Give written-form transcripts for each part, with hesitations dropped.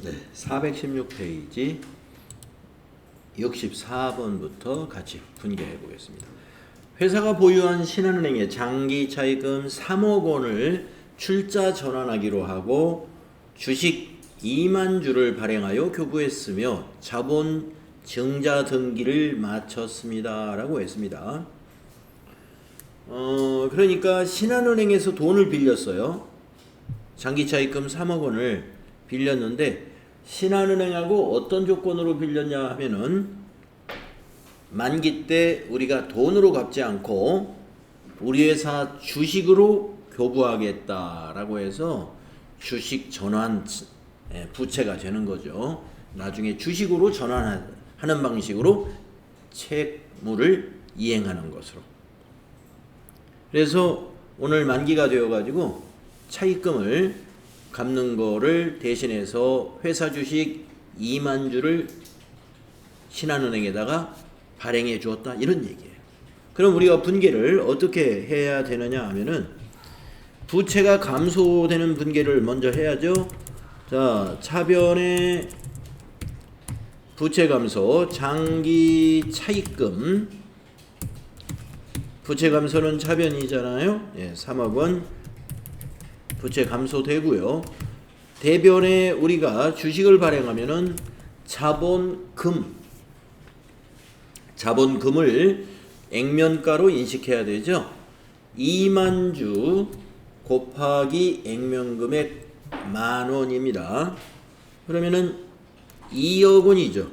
네, 416페이지 64번부터 같이 분개해 보겠습니다. 회사가 보유한 신한은행에 장기 차입금 3억 원을 출자 전환하기로 하고 주식 2만 주를 발행하여 교부했으며 자본 증자 등기를 마쳤습니다. 라고 했습니다. 그러니까 신한은행에서 돈을 빌렸어요. 장기 차입금 3억 원을 빌렸는데 신한은행하고 어떤 조건으로 빌렸냐 하면은 만기 때 우리가 돈으로 갚지 않고 우리 회사 주식으로 교부하겠다라고 해서 주식 전환 부채가 되는 거죠. 나중에 주식으로 전환하는 방식으로 채무를 이행하는 것으로. 그래서 오늘 만기가 되어 가지고 차입금을 갚는 거를 대신해서 회사 주식 2만 주를 신한은행에다가 발행해 주었다, 이런 얘기예요. 그럼 우리가 분개를 어떻게 해야 되느냐 하면은 부채가 감소되는 분개를 먼저 해야죠. 자, 차변의 부채 감소, 장기 차입금. 부채 감소는 차변이잖아요. 예, 3억 원 부채 감소되고요. 대변에 우리가 주식을 발행하면은 자본금을 액면가로 인식해야 되죠. 2만 주 곱하기 액면금액 10,000원입니다. 그러면은 2억 원이죠.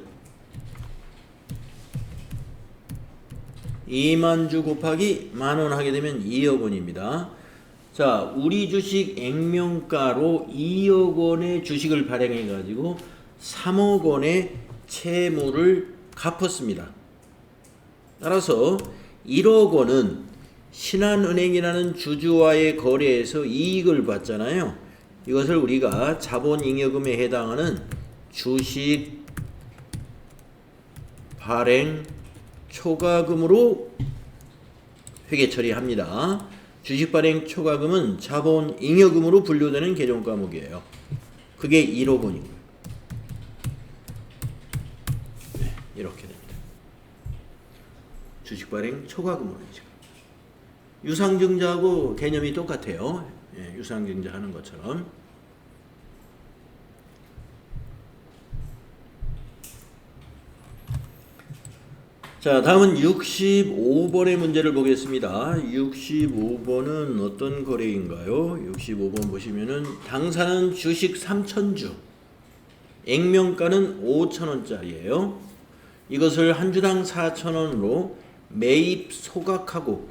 2만 주 곱하기 10,000원 하게 되면 2억 원입니다. 자, 우리 주식 액면가로 2억 원의 주식을 발행해 가지고 3억 원의 채무를 갚았습니다. 따라서 1억 원은 신한은행이라는 주주와의 거래에서 이익을 봤잖아요. 이것을 우리가 자본잉여금에 해당하는 주식 발행 초과금으로 회계 처리합니다. 주식 발행 초과금은 자본잉여금으로 분류되는 개정 과목이에요. 그게 1억 원인 거예요. 네, 이렇게 됩니다. 주식 발행 초과금으로 해죠. 유상증자하고 개념이 똑같아요. 예, 유상증자 하는 것처럼. 자, 다음은 65번의 문제를 보겠습니다. 65번은 어떤 거래인가요? 65번 보시면은 당사는 주식 3,000주, 액면가는 5,000원짜리예요. 이것을 한 주당 4,000원으로 매입 소각하고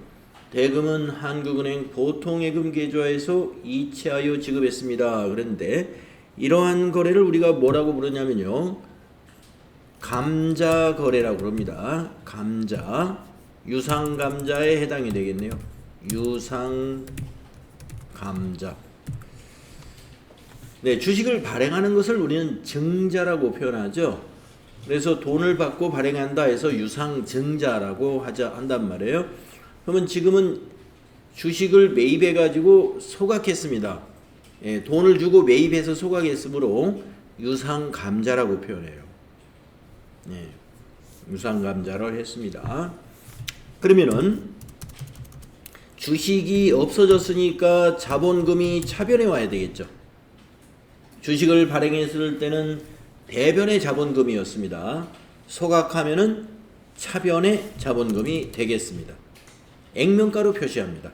대금은 한국은행 보통예금 계좌에서 이체하여 지급했습니다. 그런데 이러한 거래를 우리가 뭐라고 부르냐면요, 감자 거래라고 그럽니다. 감자, 유상 감자에 해당이 되겠네요. 유상 감자. 네, 주식을 발행하는 것을 우리는 증자라고 표현하죠. 그래서 돈을 받고 발행한다 해서 유상 증자라고 한단 말이에요. 그러면 지금은 주식을 매입해 가지고 소각했습니다. 예, 돈을 주고 매입해서 소각했으므로 유상 감자라고 표현해요. 네, 유상감자를 했습니다. 그러면은 주식이 없어졌으니까 자본금이 차변에 와야 되겠죠. 주식을 발행했을 때는 대변의 자본금이었습니다. 소각하면은 차변의 자본금이 되겠습니다. 액면가로 표시합니다.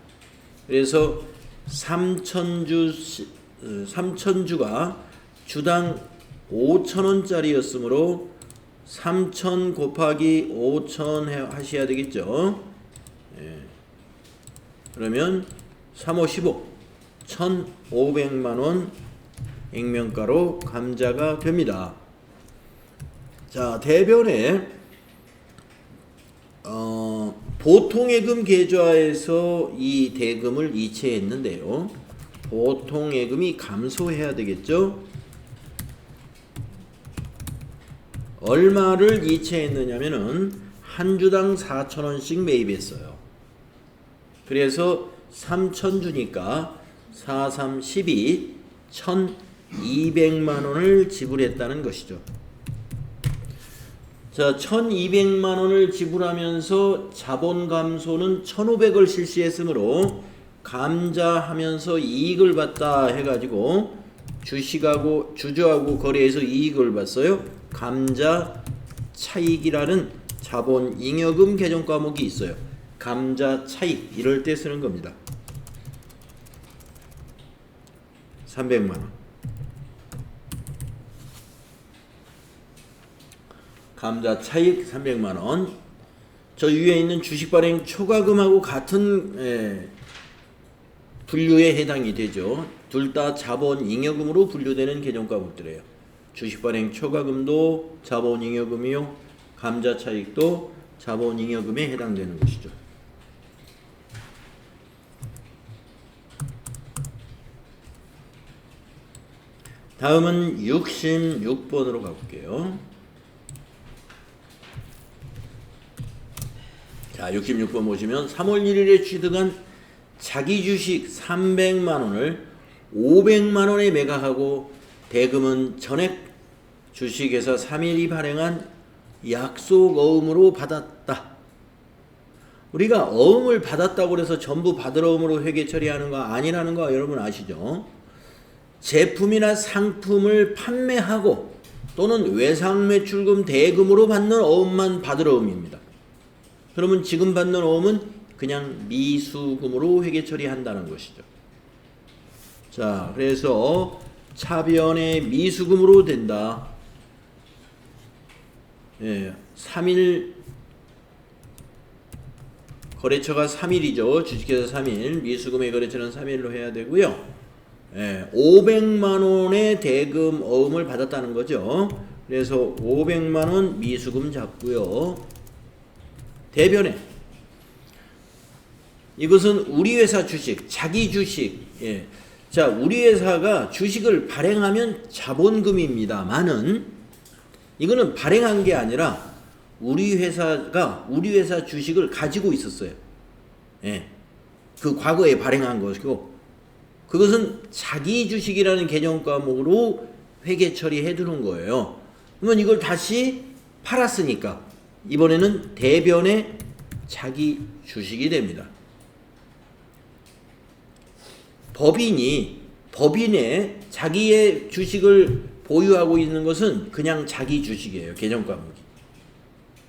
그래서 3,000주가 주당 5,000원짜리였으므로 3,000 곱하기 5,000 하셔야 되겠죠. 예. 그러면 3, 5, 15 1,500만원 액면가로 감자가 됩니다. 자, 대변에 보통예금 계좌에서 이 대금을 이체했는데요. 보통예금이 감소해야 되겠죠. 얼마를 이체했느냐면은 한 주당 4,000원씩 매입했어요. 그래서 3,000주니까 4, 3, 12, 200만 원을 지불했다는 것이죠. 자, 1200만 원을 지불하면서 자본 감소는 1500을 실시했으므로 감자하면서 이익을 봤다 해가지고 주주하고 거래해서 이익을 봤어요. 감자 차익이라는 자본 잉여금 개정 과목이 있어요. 감자 차익 이럴 때 쓰는 겁니다. 300만 원. 감자 차익 300만 원. 저 위에 있는 주식 발행 초과금하고 같은 분류에 해당이 되죠. 둘 다 자본 잉여금으로 분류되는 개정 과목들이에요. 주식 발행 초과금도 자본 잉여금이요. 감자 차익도 자본 잉여금에 해당되는 것이죠. 다음은 66번으로 가볼게요. 자, 66번 보시면 3월 1일에 취득한 자기 주식 300만 원을 500만 원에 매각하고 대금은 전액 주식회사 3일이 발행한 약속 어음으로 받았다. 우리가 어음을 받았다고 해서 전부 받을 어음으로 회계 처리하는 거 아니라는 거 여러분 아시죠? 제품이나 상품을 판매하고 또는 외상매출금 대금으로 받는 어음만 받을 어음입니다. 그러면 지금 받는 어음은 그냥 미수금으로 회계 처리한다는 것이죠. 자, 그래서 차변의 미수금으로 된다. 3일 거래처가 3일이죠. 주식회사 3일, 미수금의 거래처는 3일로 해야 되고요. 500만 원의 대금 어음을 받았다는 거죠. 그래서 500만 원 미수금 잡고요. 대변에 이것은 우리 회사 주식, 자기 주식. 자, 우리 회사가 주식을 발행하면 자본금입니다만은 이거는 발행한 게 아니라 우리 회사가 우리 회사 주식을 가지고 있었어요. 그 과거에 발행한 것이고 그것은 자기 주식이라는 개정 과목으로 회계 처리해 두는 거예요. 그러면 이걸 다시 팔았으니까 이번에는 대변의 자기 주식이 됩니다. 법인의 자기의 주식을 보유하고 있는 것은 그냥 자기 주식이에요. 개정 과목이.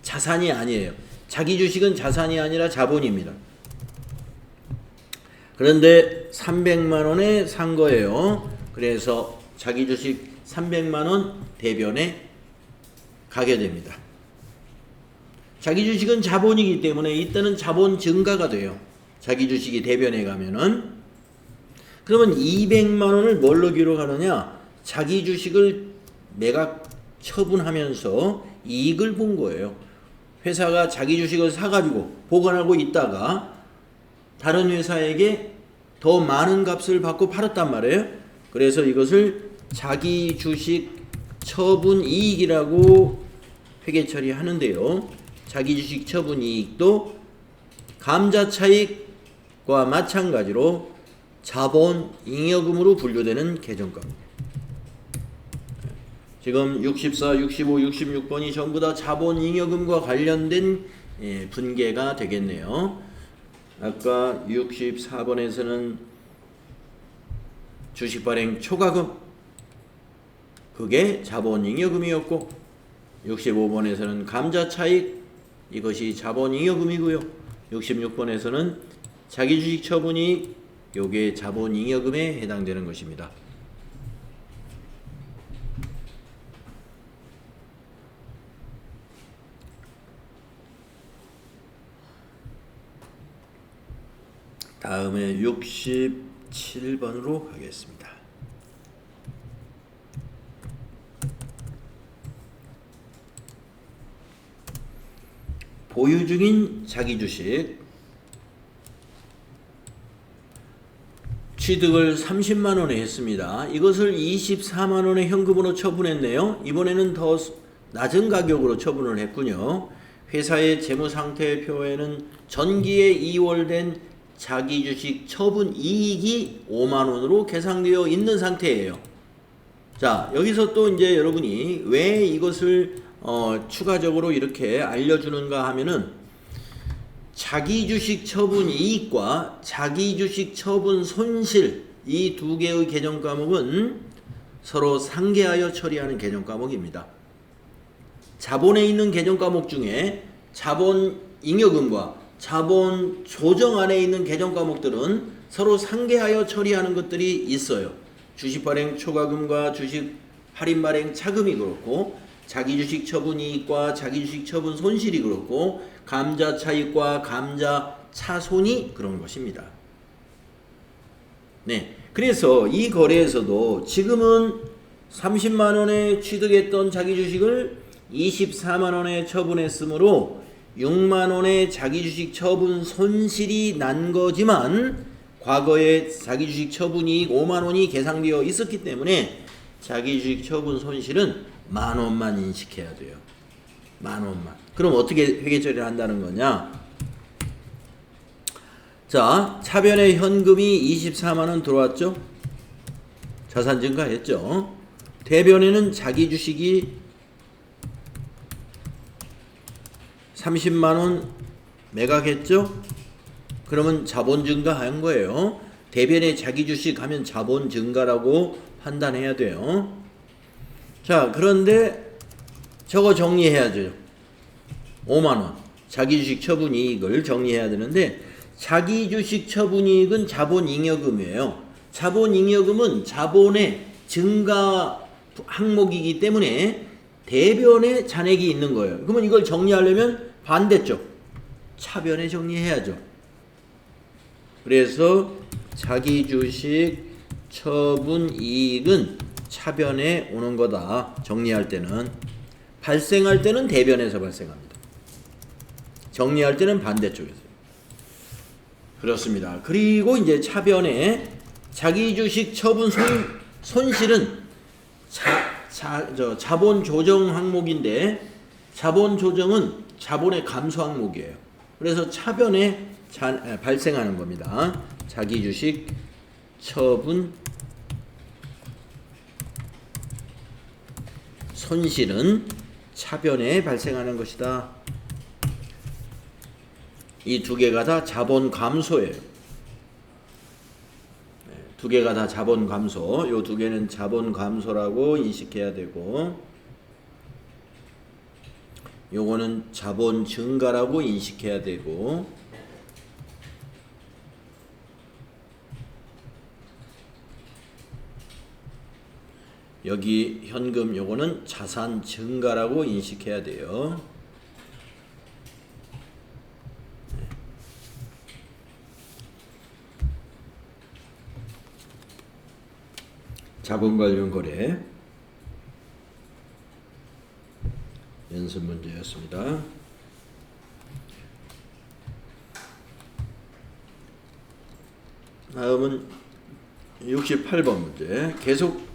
자산이 아니에요. 자기 주식은 자산이 아니라 자본입니다. 그런데 300만 원에 산 거예요. 그래서 자기 주식 300만 원 대변에 가게 됩니다. 자기 주식은 자본이기 때문에 이때는 자본 증가가 돼요. 자기 주식이 대변에 가면은. 그러면 200만 원을 뭘로 기록하느냐? 자기 주식을 매각 처분하면서 이익을 본 거예요. 회사가 자기 주식을 사가지고 보관하고 있다가 다른 회사에게 더 많은 값을 받고 팔았단 말이에요. 그래서 이것을 자기 주식 처분 이익이라고 회계 처리하는데요. 자기 주식 처분 이익도 감자 차익과 마찬가지로 자본 잉여금으로 분류되는 개정과목. 지금 64, 65, 66번이 전부 다 자본 잉여금과 관련된 분계가 되겠네요. 아까 64번에서는 주식 발행 초과금, 그게 자본 잉여금이었고 65번에서는 감자 차익, 이것이 자본 잉여금이고요. 66번에서는 자기 주식 처분이익, 요게 자본 잉여금에 해당되는 것입니다. 다음에 67번으로 가겠습니다. 보유 중인 자기 주식 취득을 30만 원에 했습니다. 이것을 24만 원에 현금으로 처분했네요. 이번에는 더 낮은 가격으로 처분을 했군요. 회사의 재무상태표에는 전기에 이월된 자기 주식 처분 이익이 5만 원으로 계산되어 있는 상태예요. 자, 여기서 또 이제 여러분이 왜 이것을 추가적으로 이렇게 알려주는가 하면은 자기주식 처분 이익과 자기주식 처분 손실 이 두 개의 개정 과목은 서로 상계하여 처리하는 개정 과목입니다. 자본에 있는 개정 과목 중에 자본 잉여금과 자본 조정 안에 있는 개정 과목들은 서로 상계하여 처리하는 것들이 있어요. 주식 발행 초과금과 주식 할인 발행 차금이 그렇고 자기주식 처분 이익과 자기주식 처분 손실이 그렇고 감자 차익과 감자 차손이 그런 것입니다. 네, 그래서 이 거래에서도 지금은 30만 원에 취득했던 자기주식을 24만 원에 처분했으므로 6만 원의 자기주식 처분 손실이 난 거지만 과거에 자기주식 처분이익 5만 원이 계상되어 있었기 때문에 자기주식 처분 손실은 만 원만 인식해야 돼요. 만 원만. 그럼 어떻게 회계 처리를 한다는 거냐? 자, 차변에 현금이 24만 원 들어왔죠? 자산 증가했죠? 대변에는 자기 주식이 30만 원 매각했죠? 그러면 자본 증가한 거예요. 대변에 자기 주식 하면 자본 증가라고 판단해야 돼요. 자, 그런데 저거 정리해야죠. 5만 원. 자기 주식 처분 이익을 정리해야 되는데 자기 주식 처분 이익은 자본 잉여금이에요. 자본 잉여금은 자본의 증가 항목이기 때문에 대변에 잔액이 있는 거예요. 그러면 이걸 정리하려면 반대쪽 차변에 정리해야죠. 그래서 자기 주식 처분 이익은 차변에 오는 거다. 정리할 때는. 발생할 때는 대변에서 발생합니다. 정리할 때는 반대쪽에서. 그렇습니다. 그리고 이제 차변에 자기 주식 처분 손실은 자본 조정 항목인데 자본 조정은 자본의 감소 항목이에요. 그래서 차변에 발생하는 겁니다. 자기 주식 처분 손실은 차변에 발생하는 것이다. 이 두 개가 다 자본 감소예요. 두 개가 다 자본 감소. 요 두 개는 자본 감소라고 인식해야 되고 요거는 자본 증가라고 인식해야 되고 여기 현금 요거는 자산 증가라고 인식해야 돼요. 자본 관련 거래 연습 문제였습니다. 다음은 68번 문제. 계속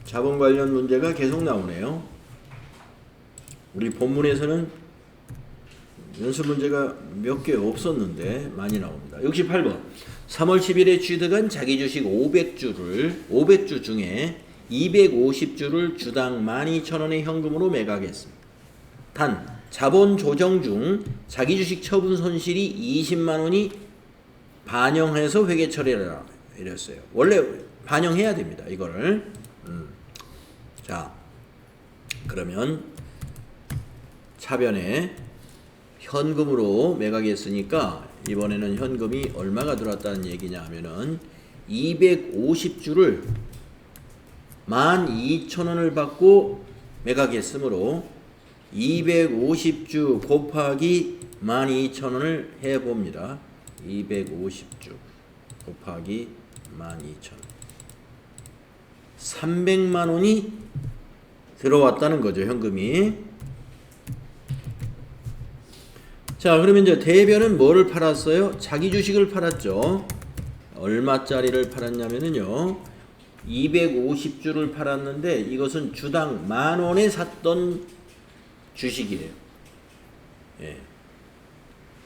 자본 관련 문제가 계속 나오네요. 우리 본문에서는 연습 문제가 몇 개 없었는데 많이 나옵니다. 68번. 3월 10일에 취득한 자기주식 500주 중에 250주를 주당 12,000원의 현금으로 매각했습니다. 단 자본 조정 중 자기주식 처분 손실이 20만 원이 반영해서 회계 처리를 하라 이랬어요. 원래 반영해야 됩니다. 이거를. 자, 그러면 차변에 현금으로 매각했으니까 이번에는 현금이 얼마가 들어왔다는 얘기냐 하면은 250주를 12,000원을 받고 매각했으므로 250주 곱하기 12,000원을 해봅니다. 250주 곱하기 12,000원 300만 원이 들어왔다는 거죠. 현금이. 자, 그러면 이제 대변은 뭐를 팔았어요? 자기 주식을 팔았죠. 얼마짜리를 팔았냐면요 250주를 팔았는데 이것은 주당 10,000원에 샀던 주식이에요. 예.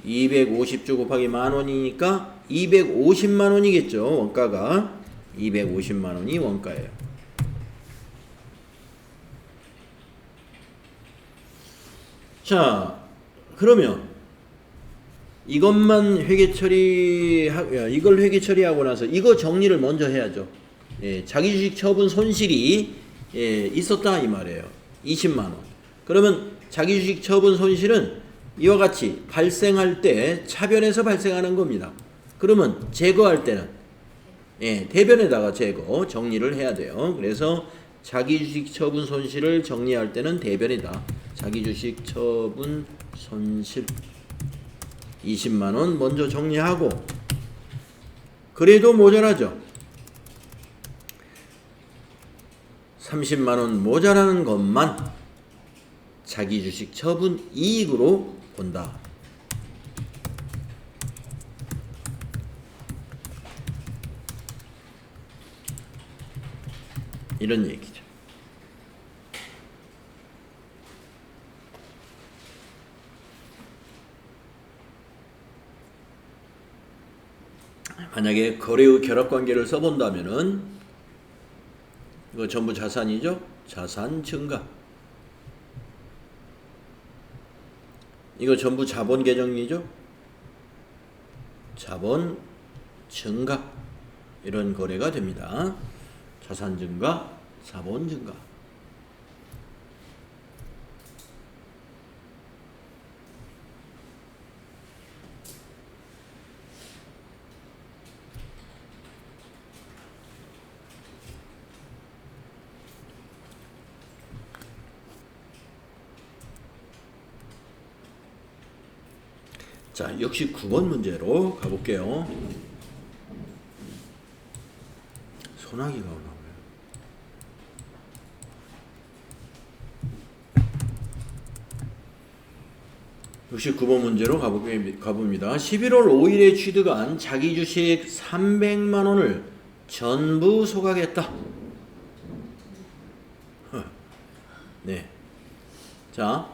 250주 곱하기 10,000원이니까 250만 원이겠죠. 원가가 250만 원이 원가예요. 자, 그러면 이것만 이걸 회계 처리하고 나서 이거 정리를 먼저 해야죠. 예, 자기주식 처분 손실이 있었다 이 말이에요. 20만 원. 그러면 자기주식 처분 손실은 이와 같이 발생할 때 차변에서 발생하는 겁니다. 그러면 제거할 때는 대변에다가 제거 정리를 해야 돼요. 그래서 자기주식 처분 손실을 정리할 때는 대변이다. 자기주식 처분 손실 20만 원 먼저 정리하고, 그래도 모자라죠. 30만 원 모자라는 것만 자기주식 처분 이익으로 본다. 이런 얘기죠. 만약에 거래의 결합관계를 써본다면은 이거 전부 자산이죠. 자산 증가. 이거 전부 자본 계정이죠. 자본 증가. 이런 거래가 됩니다. 자산 증가, 자본 증가. 자, 역시 9번 문제로 가볼게요. 소나기가 오나 봐요. 역시 9번 문제로 가봅니다. 11월 5일에 취득한 자기 주식 300만 원을 전부 소각했다. 네. 자,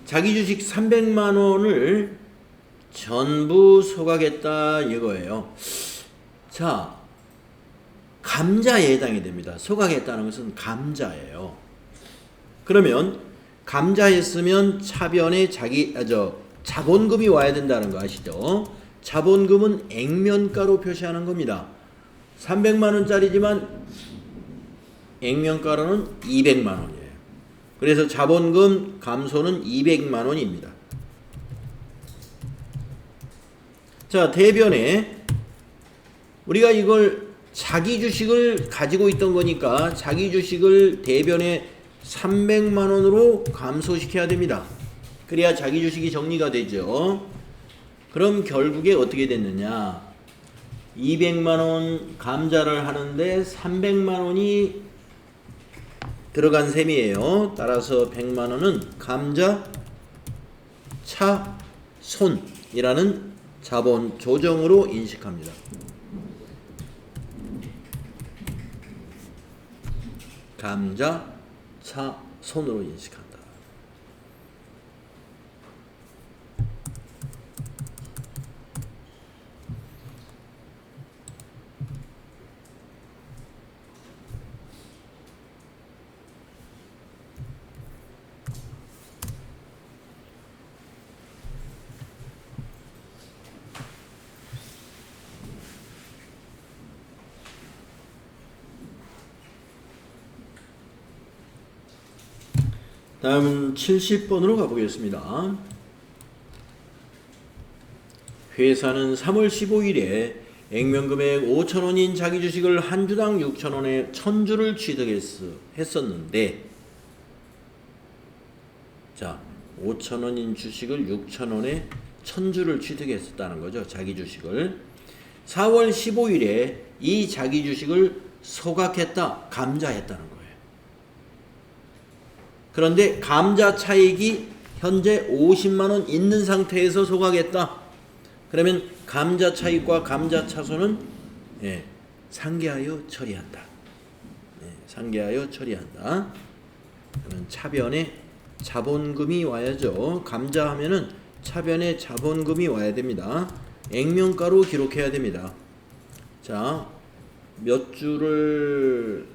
자기 주식 300만 원을 전부 소각했다 이거예요. 자, 감자에 해당이 됩니다. 소각했다는 것은 감자예요. 그러면 감자했으면 차변에 자본금이 와야 된다는 거 아시죠? 자본금은 액면가로 표시하는 겁니다. 300만 원짜리지만 액면가로는 200만 원이에요. 그래서 자본금 감소는 200만 원입니다. 자, 대변에 우리가 이걸 자기 주식을 가지고 있던 거니까 자기 주식을 대변에 300만 원으로 감소시켜야 됩니다. 그래야 자기 주식이 정리가 되죠. 그럼 결국에 어떻게 됐느냐? 200만 원 감자를 하는데 300만 원이 들어간 셈이에요. 따라서 100만 원은 감자 차손이라는 자본 조정으로 인식합니다. 감자 차손으로 인식한다. 다음은 70번으로 가보겠습니다. 회사는 3월 15일에 액면금액 5,000원인 자기 주식을 한 주당 6,000원에 1,000주를 취득했었는데, 자, 5,000원인 주식을 6,000원에 1,000주를 취득했었다는 거죠. 자기 주식을. 4월 15일에 이 자기 주식을 소각했다, 감자했다는 거예요. 그런데 감자 차익이 현재 50만원 있는 상태에서 소각했다. 그러면 감자 차익과 감자 차손은 상계하여 처리한다. 상계하여 처리한다. 그러면 차변에 자본금이 와야죠. 감자 하면은 차변에 자본금이 와야 됩니다. 액면가로 기록해야 됩니다. 자, 몇 주를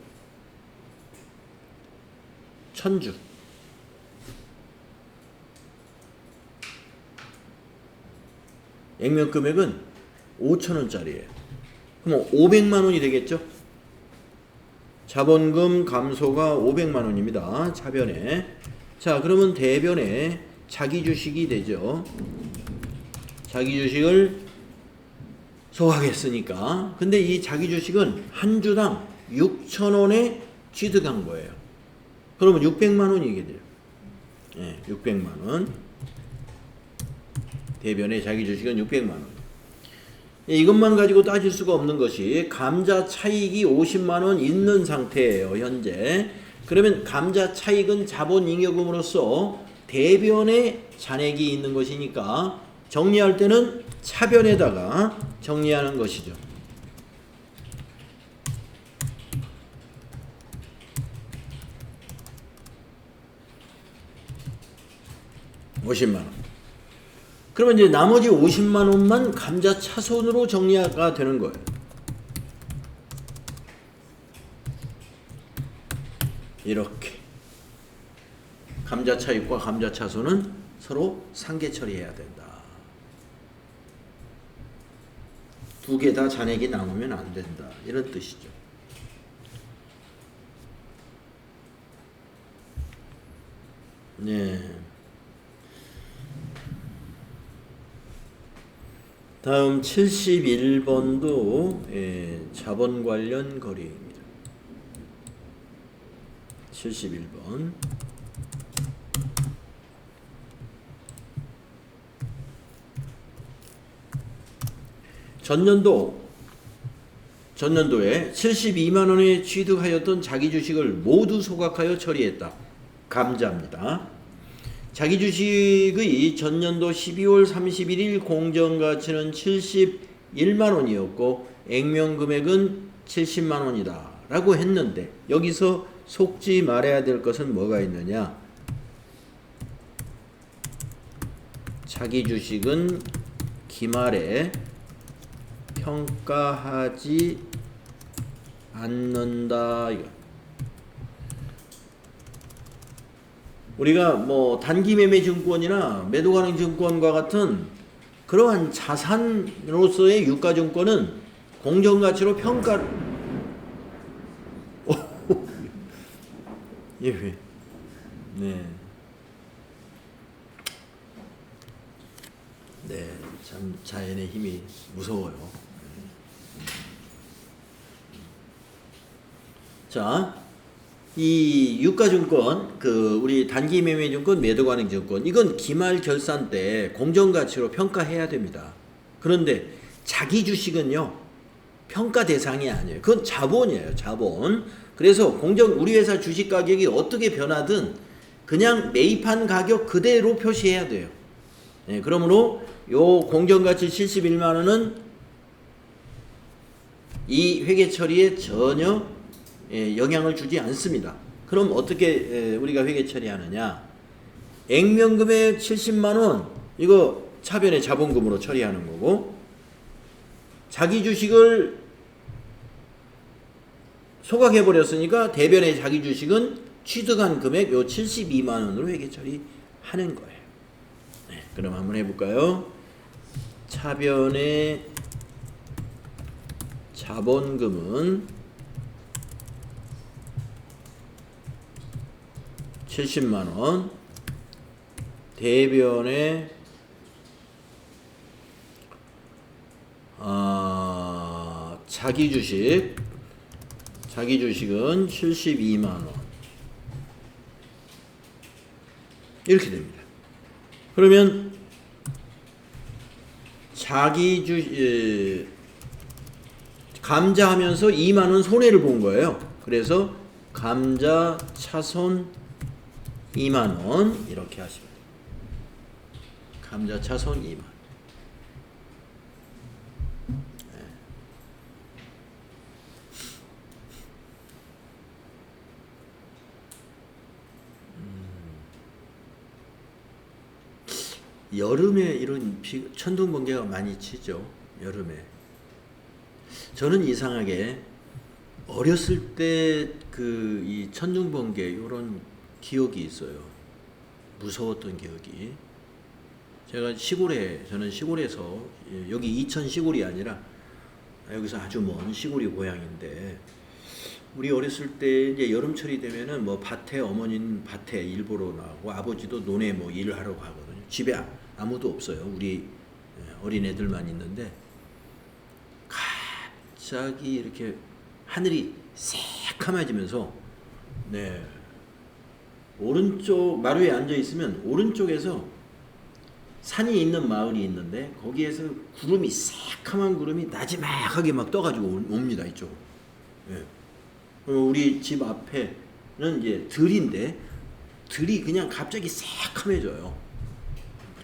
1,000주. 액면 금액은 5,000원짜리예요. 그럼 500만 원이 되겠죠? 자본금 감소가 500만 원입니다. 차변에. 자, 그러면 대변에 자기 주식이 되죠. 자기 주식을 소화하겠으니까. 근데 이 자기 주식은 한 주당 6,000원에 취득한 거예요. 그러면 600만 원이게 돼요. 네, 600만 원. 대변에 자기 주식은 600만 원. 이것만 가지고 따질 수가 없는 것이 감자 차익이 50만 원 있는 상태예요. 현재. 그러면 감자 차익은 자본잉여금으로서 대변에 잔액이 있는 것이니까 정리할 때는 차변에다가 정리하는 것이죠. 50만 원. 그러면 이제 나머지 50만 원만 감자 차손으로 정리가 되는 거예요. 이렇게 감자 차익과 감자 차손은 서로 상계 처리해야 된다. 두 개 다 잔액이 나누면 안 된다. 이런 뜻이죠. 네. 다음 71번도 자본 관련 거래입니다. 71번. 전년도에 72만 원에 취득하였던 자기 주식을 모두 소각하여 처리했다. 감자입니다. 자기 주식의 전년도 12월 31일 공정가치는 71만 원이었고 액면 금액은 70만 원이다 라고 했는데 여기서 속지 말아야 될 것은 뭐가 있느냐. 자기 주식은 기말에 평가하지 않는다. 이거. 우리가 뭐 단기 매매 증권이나 매도 가능 증권과 같은 그러한 자산으로서의 유가 증권은 공정 가치로 평가. 예, 왜? 네. 네, 참 자연의 힘이 무서워요. 자, 이 유가증권, 우리 단기 매매증권, 매도가능증권, 이건 기말 결산 때 공정가치로 평가해야 됩니다. 그런데 자기 주식은요, 평가 대상이 아니에요. 그건 자본이에요, 자본. 그래서 우리 회사 주식 가격이 어떻게 변하든 그냥 매입한 가격 그대로 표시해야 돼요. 네, 그러므로 요 공정가치 71만 원은 이 회계 처리에 전혀 영향을 주지 않습니다. 그럼 어떻게 우리가 회계 처리하느냐? 액면 금액 70만 원 이거 차변의 자본금으로 처리하는 거고, 자기 주식을 소각해 버렸으니까 대변의 자기 주식은 취득한 금액 요 72만 원으로 회계 처리하는 거예요. 네, 그럼 한번 해볼까요? 차변의 자본금은 70만 원, 대변의 자기 주식은 72만 원 이렇게 됩니다. 그러면 감자하면서 2만 원 손해를 본 거예요. 그래서 감자 차손 2만 원 이렇게 하시면 돼요. 감자 차손 2만. 네. 여름에 이런 천둥 번개가 많이 치죠. 여름에. 저는 이상하게 어렸을 때 이 천둥 번개 이런 기억이 있어요. 무서웠던 기억이. 제가 저는 시골에서, 여기 이천 시골이 아니라 여기서 아주 먼 시골이 고향인데, 우리 어렸을 때 이제 여름철이 되면은 뭐 밭에, 어머니는 밭에 일 보러 나가고 아버지도 논에 뭐 일하러 가거든요. 집에 아무도 없어요. 우리 어린 애들만 있는데, 갑자기 이렇게 하늘이 새카매지면서, 네, 오른쪽 마루에 앉아 있으면 오른쪽에서 산이 있는 마을이 있는데, 거기에서 구름이, 새카만 구름이 나지막하게 막 떠가지고 옵니다, 이쪽. 예. 우리 집 앞에는 이제 들인데, 들이 그냥 갑자기 새카매져요.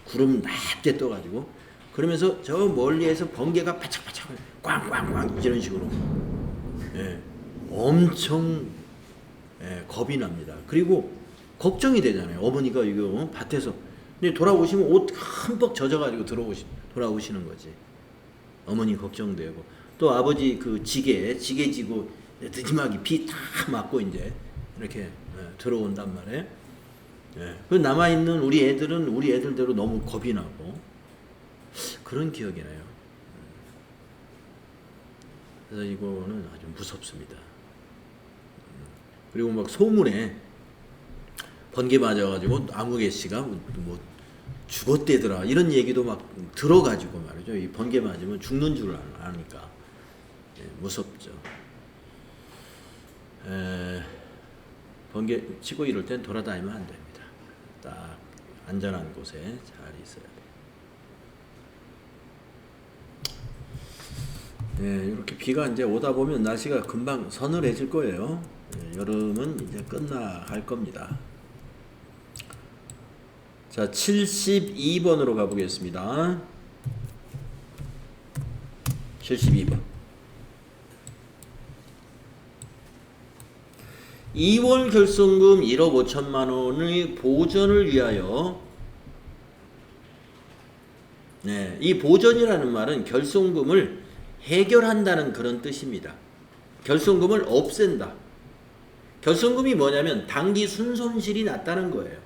구름 낮게 떠가지고. 그러면서 저 멀리에서 번개가 바짝바짝 꽝꽝꽝 이런 식으로, 예, 엄청, 예, 겁이 납니다. 그리고 걱정이 되잖아요. 어머니가 이거 밭에서 근데 돌아오시면 옷 흠뻑 젖어가지고 돌아오시는 거지. 어머니 걱정되고, 또 아버지 그 지게 지고 느지막이 비 다 맞고 이제 이렇게, 예, 들어온단 말이에요. 예. 그 남아 있는 우리 애들은 우리 애들대로 너무 겁이 나고 그런 기억이 나요. 그래서 이거는 아주 무섭습니다. 그리고 막 소문에 번개 맞아가지고 아무개 씨가 뭐 죽었대더라 이런 얘기도 막 들어가지고 말이죠. 이 번개 맞으면 죽는 줄 아니까, 예, 무섭죠. 번개 치고 이럴 땐 돌아다니면 안 됩니다. 딱 안전한 곳에 잘 있어야 돼요. 네, 이렇게 비가 이제 오다 보면 날씨가 금방 서늘해질 거예요. 네, 여름은 이제 끝나갈 겁니다. 자, 72번으로 가보겠습니다. 72번. 2월 결손금 1억 5천만 원의 보전을 위하여, 네, 이 보전이라는 말은 결손금을 해결한다는 그런 뜻입니다. 결손금을 없앤다. 결손금이 뭐냐면 당기 순손실이 났다는 거예요.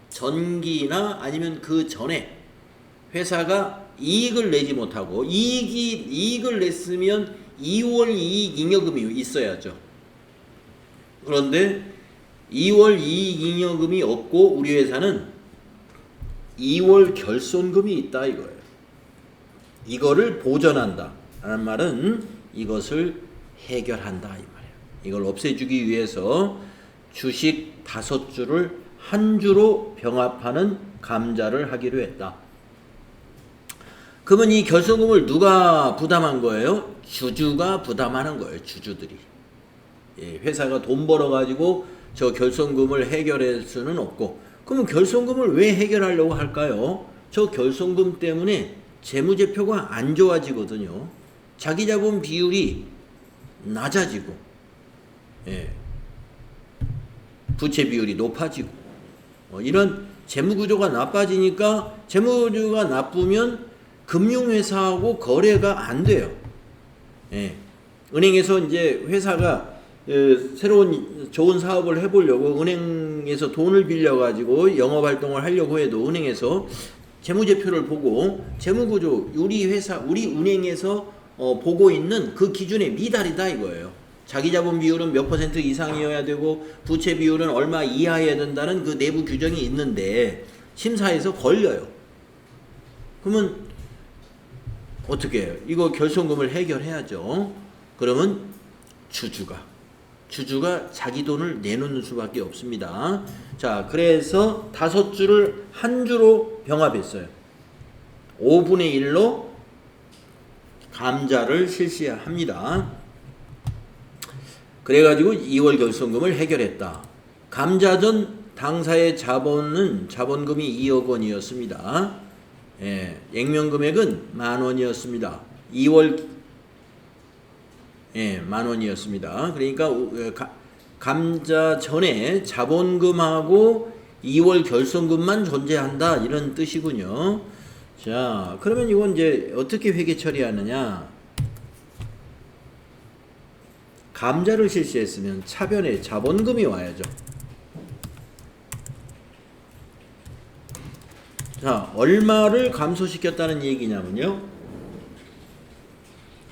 전기나 아니면 그 전에 회사가 이익을 내지 못하고, 이익을 냈으면 2월 이익 잉여금이 있어야죠. 그런데 2월 이익 잉여금이 없고 우리 회사는 2월 결손금이 있다 이거예요. 이거를 보전한다 라는 말은 이것을 해결한다 이 말이에요. 이걸 없애주기 위해서 주식 5주를 한 주로 병합하는 감자를 하기로 했다. 그러면 이 결손금을 누가 부담한 거예요? 주주가 부담하는 거예요. 주주들이. 예, 회사가 돈 벌어가지고 저 결손금을 해결할 수는 없고, 그러면 결손금을 왜 해결하려고 할까요? 저 결손금 때문에 재무제표가 안 좋아지거든요. 자기자본 비율이 낮아지고, 예, 부채 비율이 높아지고, 이런 재무구조가 나빠지니까, 재무구조가 나쁘면 금융회사하고 거래가 안 돼요. 예, 은행에서 이제 회사가 새로운 좋은 사업을 해보려고 은행에서 돈을 빌려가지고 영업활동을 하려고 해도 은행에서 재무제표를 보고 재무구조, 우리 회사, 우리 은행에서 보고 있는 그 기준에 미달이다 이거예요. 자기자본 비율은 몇 % 이상이어야 되고 부채 비율은 얼마 이하여야 된다는 그 내부 규정이 있는데 심사에서 걸려요. 그러면 어떻게 해요? 이거 결손금을 해결해야죠. 그러면 주주가 자기 돈을 내놓는 수밖에 없습니다. 자, 그래서 5주를 한 주로 병합했어요. 5분의 1로 감자를 실시합니다. 그래가지고 2월 결손금을 해결했다. 감자전 당사의 자본금이 2억 원이었습니다. 예, 액면금액은 10,000원이었습니다. 2월, 예, 10,000원이었습니다. 그러니까 감자 전에 자본금하고 2월 결손금만 존재한다 이런 뜻이군요. 자, 그러면 이건 이제 어떻게 회계 처리하느냐? 감자를 실시했으면 차변에 자본금이 와야죠. 자, 얼마를 감소시켰다는 얘기냐면요.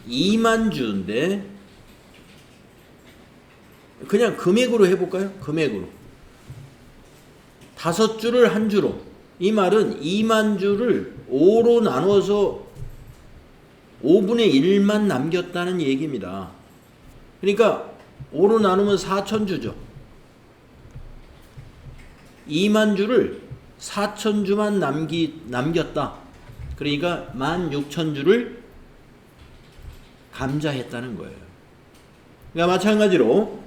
2만 주인데 그냥 금액으로 해볼까요? 금액으로. 5주를 한 주로. 이 말은 2만 주를 5로 나눠서 5분의 1만 남겼다는 얘기입니다. 그러니까 5로 나누면 4,000주죠. 2만 주를 4,000주만 남겼다. 그러니까 16,000주를 감자했다는 거예요. 그러니까 마찬가지로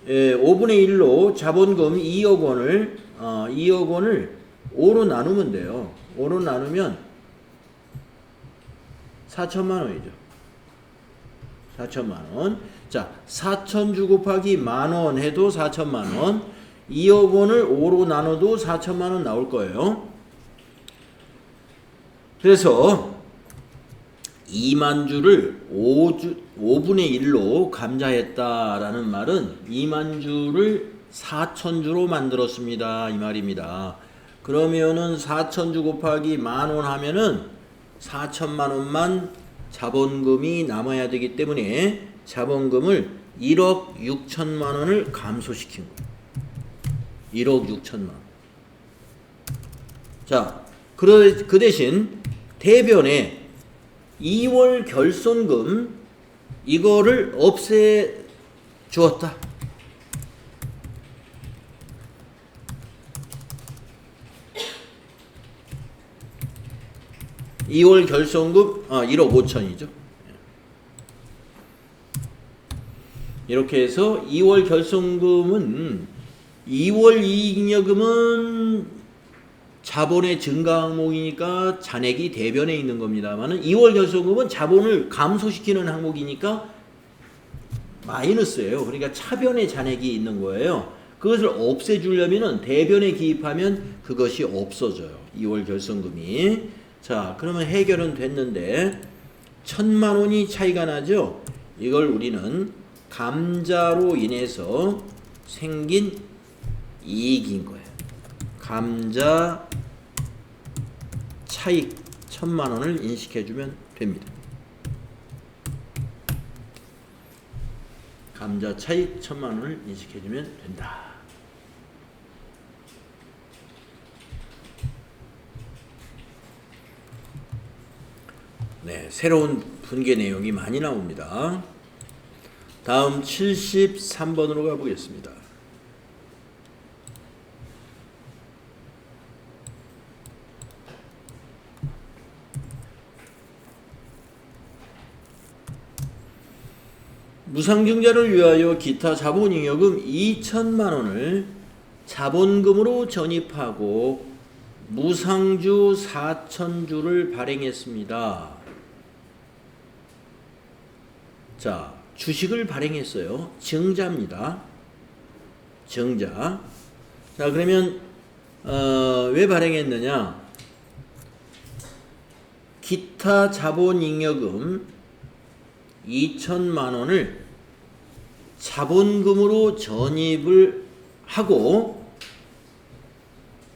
5분의 1로 자본금 2억 원을 5로 나누면 돼요. 5로 나누면 4천만 원이죠. 4천만 원. 자, 4천주 곱하기 만원 해도 4천만 원. 2억 원을 5로 나눠도 4천만 원 나올 거예요. 그래서 2만 주를 5분의 1로 감자했다라는 말은 2만 주를 4천주로 만들었습니다. 이 말입니다. 그러면은 4천주 곱하기 만원 하면은 4천만 원만 자본금이 남아야 되기 때문에 자본금을 1억 6천만 원을 감소시킨 거예요. 1억 6천만 원. 자, 그 대신 대변에 2월 결손금 이거를 없애 주었다. (2월) 결손금 1억 5천이죠. 이렇게 해서 2월 결손금은 2월 이익잉여금은 자본의 증가 항목이니까 잔액이 대변에 있는 겁니다만은 2월 결손금은 자본을 감소시키는 항목이니까 마이너스예요. 그러니까 차변에 잔액이 있는 거예요. 그것을 없애주려면은 대변에 기입하면 그것이 없어져요. 2월 결손금이. 자, 그러면 해결은 됐는데 1,000만 원이 차이가 나죠. 이걸 우리는 감자로 인해서 생긴 이익인 거예요. 감자 차익 1,000만 원을 인식해주면 됩니다. 감자 차익 1,000만 원을 인식해주면 된다. 네, 새로운 분계 내용이 많이 나옵니다. 다음 73번으로 가보겠습니다. 무상증자를 위하여 기타 자본잉여금 2천만 원을 자본금으로 전입하고 무상주 4천주를 발행했습니다. 자, 주식을 발행했어요. 증자입니다. 증자. 자, 그러면 왜 발행했느냐? 기타 자본잉여금 2천만 원을 자본금으로 전입을 하고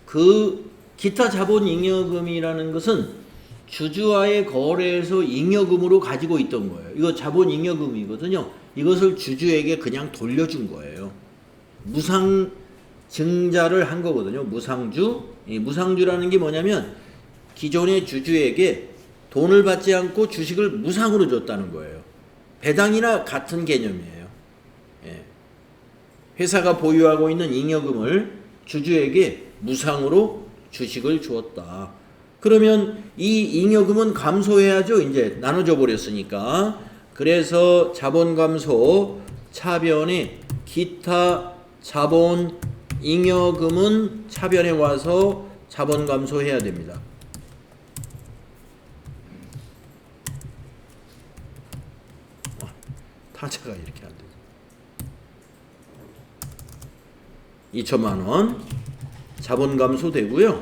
그 기타 자본잉여금이라는 것은 주주와의 거래에서 잉여금으로 가지고 있던 거예요. 이거 자본잉여금이거든요. 이것을 주주에게 그냥 돌려준 거예요. 무상증자를 한 거거든요. 무상주. 이 무상주라는 게 뭐냐면 기존의 주주에게 돈을 받지 않고 주식을 무상으로 줬다는 거예요. 배당이나 같은 개념이에요. 예. 회사가 보유하고 있는 잉여금을 주주에게 무상으로 주식을 주었다. 그러면 이 잉여금은 감소해야죠. 이제 나눠줘 버렸으니까. 그래서 자본 감소 차변에 기타 자본 잉여금은 차변에 와서 자본 감소해야 됩니다. 타자가 이렇게 안 되죠. 2천만 원 자본 감소 되고요.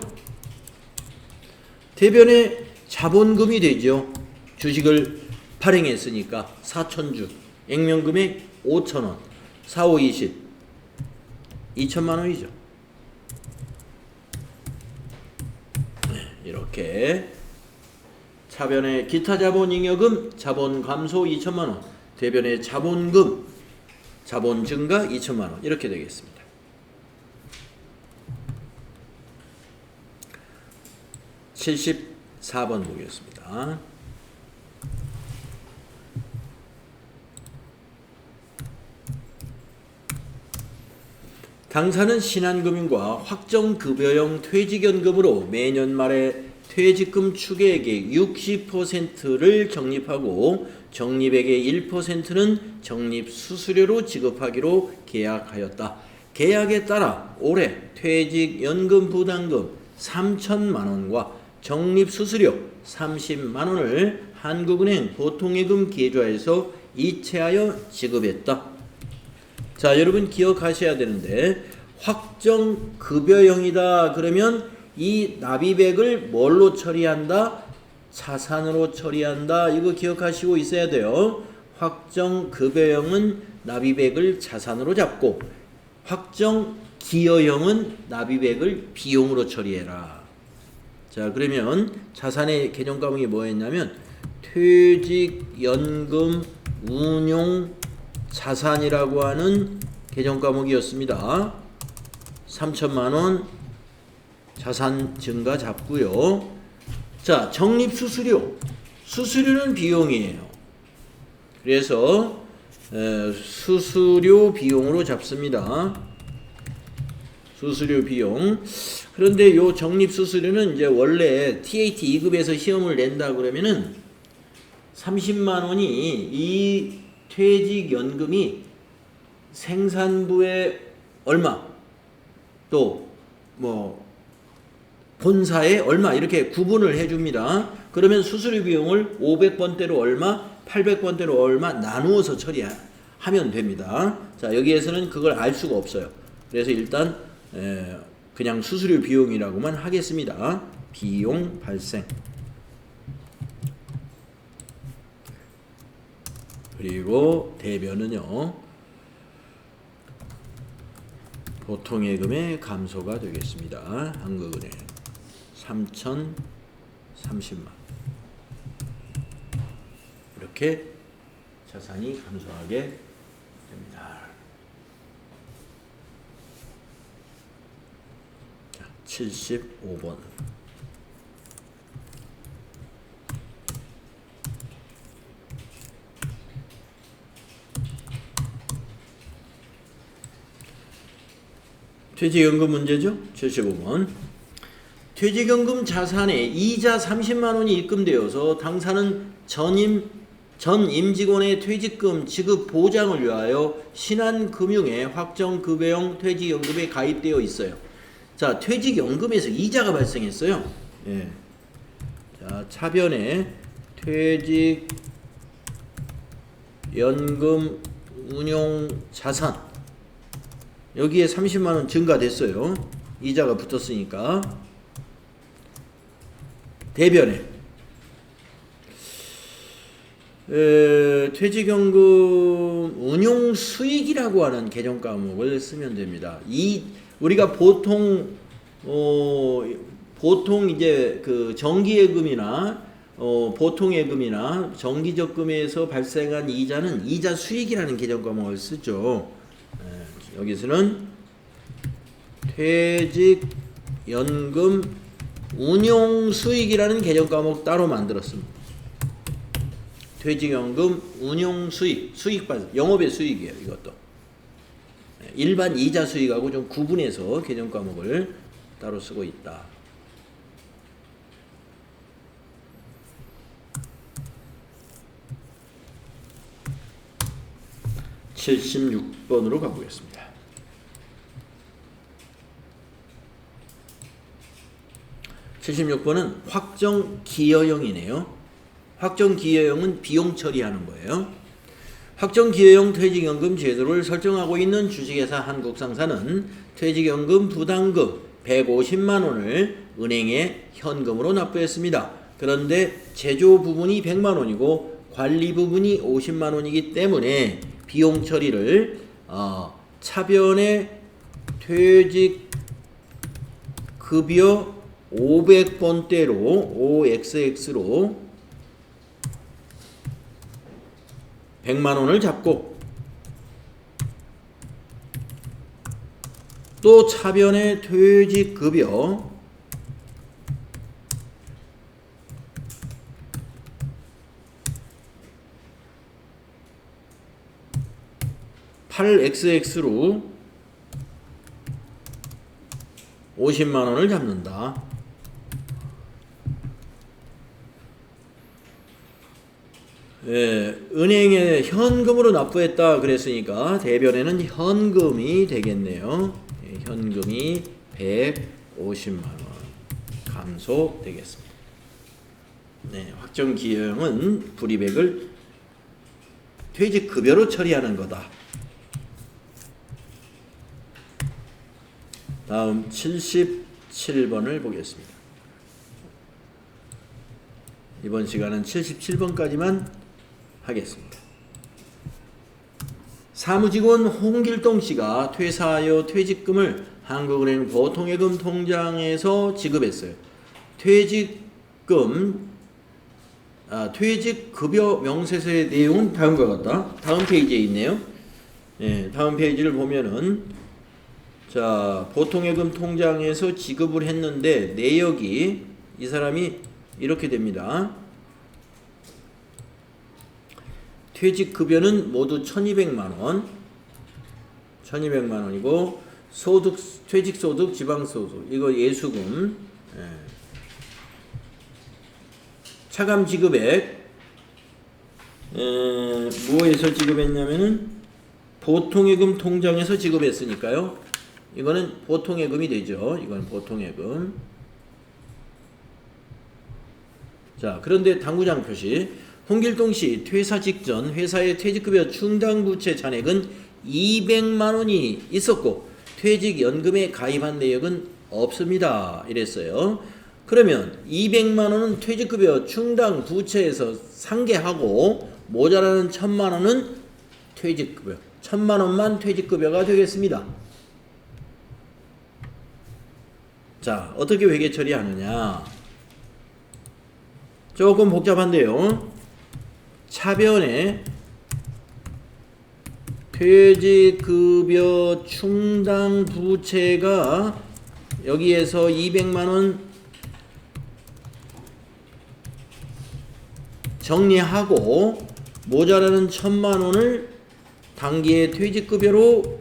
대변에 자본금이 되죠. 주식을 발행했으니까 4천주, 액면금액 5천원, 4, 5, 20, 2천만 원이죠. 네. 이렇게 차변의 기타 자본 잉여금 자본 감소 2천만 원, 대변의 자본금 자본 증가 2천만 원 이렇게 되겠습니다. (74번) 보겠습니다. 당사는 신한금융과 확정급여형 퇴직연금으로 매년 말에 퇴직금 추계액의 60%를 적립하고 적립액의 1%는 적립수수료로 지급하기로 계약하였다. 계약에 따라 올해 퇴직연금 부담금 3천만 원과 적립수수료 30만 원을 한국은행 보통예금 계좌에서 이체하여 지급했다. 자, 여러분 기억하셔야 되는데 확정급여형이다 그러면 이 납입액을 뭘로 처리한다? 자산으로 처리한다. 이거 기억하시고 있어야 돼요. 확정급여형은 납입액을 자산으로 잡고 확정기여형은 납입액을 비용으로 처리해라. 자, 그러면 자산의 개정 과목이 뭐였냐면 퇴직연금 운용 자산이라고 하는 개정 과목이었습니다. 3천만 원 자산 증가 잡고요. 자, 적립수수료. 수수료는 비용이에요. 그래서 수수료 비용으로 잡습니다. 수수료 비용. 그런데 요 적립수수료는 이제 원래 TAT 2급에서 시험을 낸다 그러면은 30만 원이 이 퇴직연금이 생산부에 얼마 또 뭐 본사에 얼마 이렇게 구분을 해줍니다. 그러면 수수료 비용을 500번대로 얼마 800번대로 얼마 나누어서 처리하면 됩니다. 자, 여기에서는 그걸 알 수가 없어요. 그래서 일단 그냥 수수료 비용이라고만 하겠습니다. 비용 발생. 그리고 대변은요 보통예금의 감소가 되겠습니다. 한국은행 3,030만 이렇게 자산이 감소하게 됩니다. 자, 75번 퇴직연금 문제죠. 75번. 퇴직연금 자산에 이자 30만 원이 입금되어서 당사는 전 임직원의 퇴직금 지급 보장을 위하여 신한금융의 확정급여형 퇴직연금에 가입되어 있어요. 자, 퇴직연금에서 이자가 발생했어요. 예. 자, 차변에 퇴직연금 운용 자산 여기에 30만 원 증가됐어요. 이자가 붙었으니까. 대변에 퇴직연금 운용 수익이라고 하는 개정 과목을 쓰면 됩니다. 우리가 보통 이제 그 정기예금이나 보통예금이나 정기적금에서 발생한 이자는 이자 수익이라는 개정 과목을 쓰죠. 여기서는 퇴직연금 운용수익이라는 개정 과목 따로 만들었습니다. 퇴직연금 운용수익, 수익받은 영업의 수익이에요. 이것도 일반 이자 수익하고 좀 구분해서 개정 과목을 따로 쓰고 있다. (76번으로) 가보겠습니다. 76번은 확정기여형이네요. 확정기여형은 비용 처리하는 거예요. 확정기여형 퇴직연금 제도를 설정하고 있는 주식회사 한국상사는 퇴직연금 부담금 150만 원을 은행에 현금으로 납부했습니다. 그런데 제조 부분이 100만 원이고 관리 부분이 50만 원이기 때문에 비용 처리를 차변의 퇴직급여 500번대로 OXX로 100만 원을 잡고 또 차변의 퇴직급여 8XX로 50만 원을 잡는다. 예, 은행에 현금으로 납부했다 그랬으니까 대변에는 현금이 되겠네요. 예, 현금이 150만 원 감소되겠습니다. 네, 확정 기형은 불이백을 퇴직급여로 처리하는 거다. 다음 77번을 보겠습니다. 이번 시간은 77번까지만 하겠습니다. 사무직원 홍길동 씨가 퇴사하여 퇴직금을 한국은행 보통예금 통장에서 지급했어요. 퇴직급여 명세서의 내용은 다음과 같다. 다음 페이지에 있네요. 네, 다음 페이지를 보면은 자, 보통예금 통장에서 지급을 했는데 내역이 이 사람이 이렇게 됩니다. 퇴직급여는 모두 1200만 원 1200만 원이고 소득, 퇴직소득, 지방소득 이거 예수금 예. 차감 지급액 뭐에서 지급했냐면은 보통예금 통장에서 지급했으니까요. 이거는 보통예금이 되죠. 이건 보통예금. 자, 그런데 당구장 표시. 홍길동 씨 퇴사 직전 회사의 퇴직급여 충당부채 잔액은 200만 원이 있었고 퇴직연금에 가입한 내역은 없습니다. 이랬어요. 그러면 200만 원은 퇴직급여 충당부채에서 상계하고 모자라는 1000만 원은 퇴직급여. 1000만 원만 퇴직급여가 되겠습니다. 자, 어떻게 회계 처리하느냐? 조금 복잡한데요. 차변에 퇴직급여 충당 부채가 여기에서 200만 원 정리하고 모자라는 1000만 원을 단기의 퇴직급여로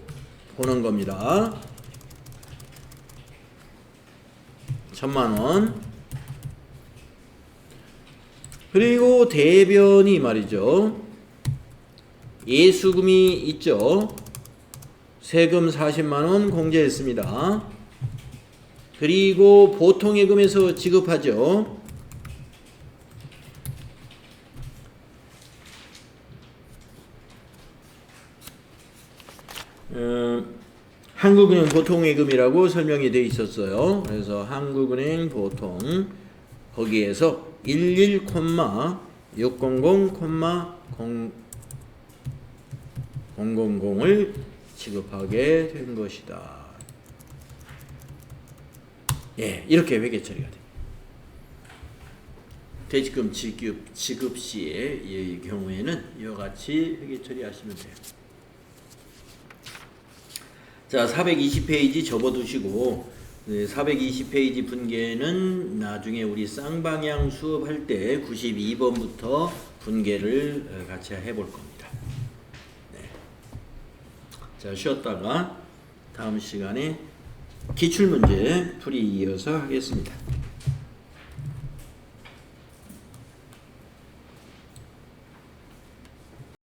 보는 겁니다. 1000만 원. 그리고 대변이 말이죠. 예수금이 있죠. 세금 40만 원 공제했습니다. 그리고 보통예금에서 지급하죠. 한국은행 보통예금이라고 설명이 되어 있었어요. 그래서 한국은행 보통 거기에서 11,600,000을 지급하게 된 것이다. 예, 이렇게 회계 처리가 됩니다. 퇴직금 지급 시의 이 경우에는 이와 같이 회계 처리하시면 돼요. 자, 420페이지 접어두시고 420페이지 분계는 나중에 우리 쌍방향 수업할 때 92번부터 분계를 같이 해볼 겁니다. 네. 자, 쉬었다가 다음 시간에 기출문제 풀이 이어서 하겠습니다.